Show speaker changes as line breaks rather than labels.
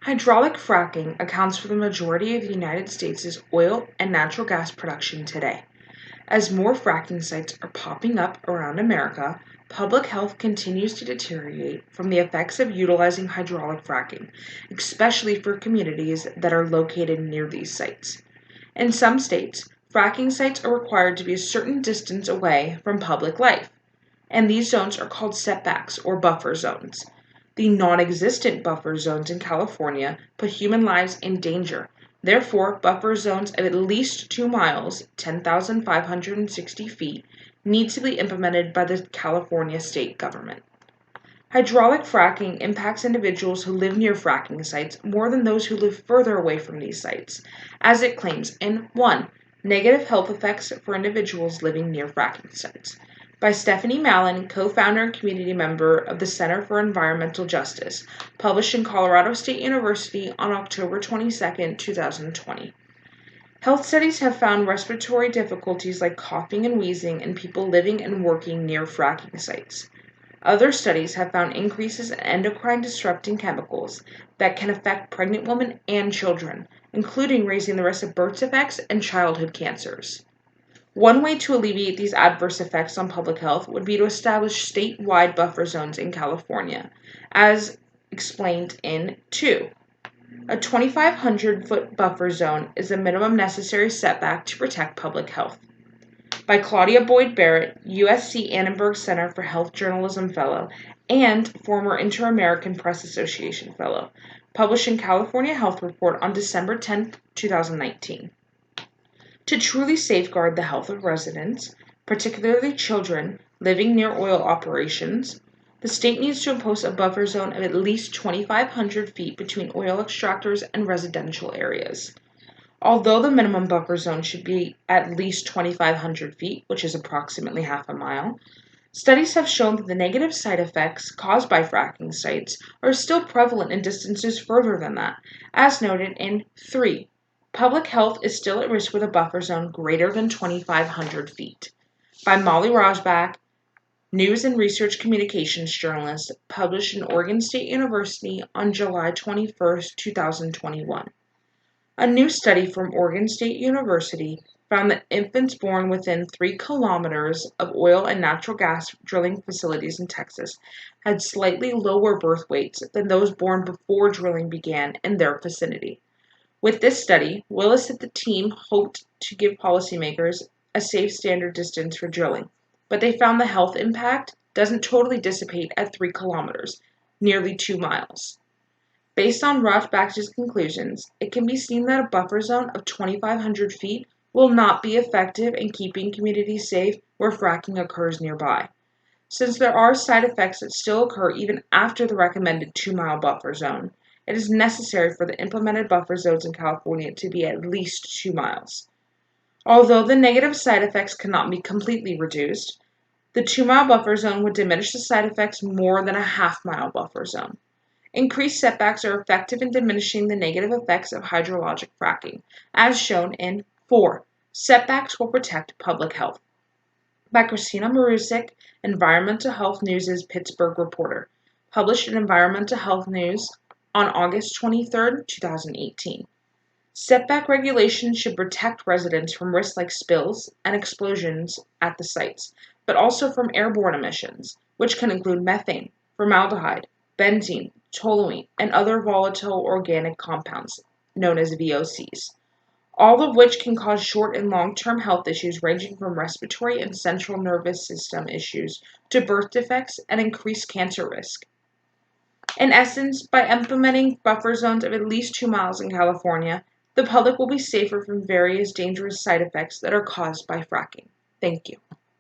Hydraulic fracking accounts for the majority of the United States' oil and natural gas production today. As more fracking sites are popping up around America, public health continues to deteriorate from the effects of utilizing hydraulic fracking, especially for communities that are located near these sites. In some states, fracking sites are required to be a certain distance away from public life, and these zones are called setbacks or buffer zones. The non-existent buffer zones in California put human lives in danger. Therefore, buffer zones of at least 2 miles, 10,560 feet, need to be implemented by the California state government. Hydraulic fracking impacts individuals who live near fracking sites more than those who live further away from these sites, as it claims in 1. Negative health effects for individuals living near fracking sites, by Stephanie Mallon, co-founder and community member of the Center for Environmental Justice, published in Colorado State University on October 22, 2020. Health studies have found respiratory difficulties like coughing and wheezing in people living and working near fracking sites. Other studies have found increases in endocrine disrupting chemicals that can affect pregnant women and children, including raising the risk of birth defects and childhood cancers. One way to alleviate these adverse effects on public health would be to establish statewide buffer zones in California, as explained in 2. A 2,500-foot buffer zone is the minimum necessary setback to protect public health. By Claudia Boyd Barrett, USC Annenberg Center for Health Journalism Fellow and former Inter-American Press Association Fellow, published in California Health Report on December 10, 2019. To truly safeguard the health of residents, particularly children living near oil operations, the state needs to impose a buffer zone of at least 2,500 feet between oil extractors and residential areas. Although the minimum buffer zone should be at least 2,500 feet, which is approximately half a mile, studies have shown that the negative side effects caused by fracking sites are still prevalent in distances further than that, as noted in 3. Public health is still at risk with a buffer zone greater than 2,500 feet. By Molly Rosbach, News and Research Communications journalist, published in Oregon State University on July 21, 2021. A new study from Oregon State University found that infants born within 3 kilometers of oil and natural gas drilling facilities in Texas had slightly lower birth weights than those born before drilling began in their vicinity. With this study, Willis said the team hoped to give policymakers a safe standard distance for drilling, but they found the health impact doesn't totally dissipate at 3 kilometers, nearly 2 miles. Based on Rothbach's conclusions, it can be seen that a buffer zone of 2,500 feet will not be effective in keeping communities safe where fracking occurs nearby. Since there are side effects that still occur even after the recommended 2-mile buffer zone, it is necessary for the implemented buffer zones in California to be at least 2 miles. Although the negative side effects cannot be completely reduced, the 2-mile buffer zone would diminish the side effects more than a half-mile buffer zone. Increased setbacks are effective in diminishing the negative effects of hydrologic fracking, as shown in 4. Setbacks will protect public health. By Christina Marusik, Environmental Health News' Pittsburgh reporter, published in Environmental Health News on August 23, 2018. Setback regulations should protect residents from risks like spills and explosions at the sites, but also from airborne emissions, which can include methane, formaldehyde, benzene, toluene, and other volatile organic compounds, known as VOCs, all of which can cause short and long-term health issues ranging from respiratory and central nervous system issues to birth defects and increased cancer risk. In essence, by implementing buffer zones of at least 2 miles in California, the public will be safer from various dangerous side effects that are caused by fracking. Thank you.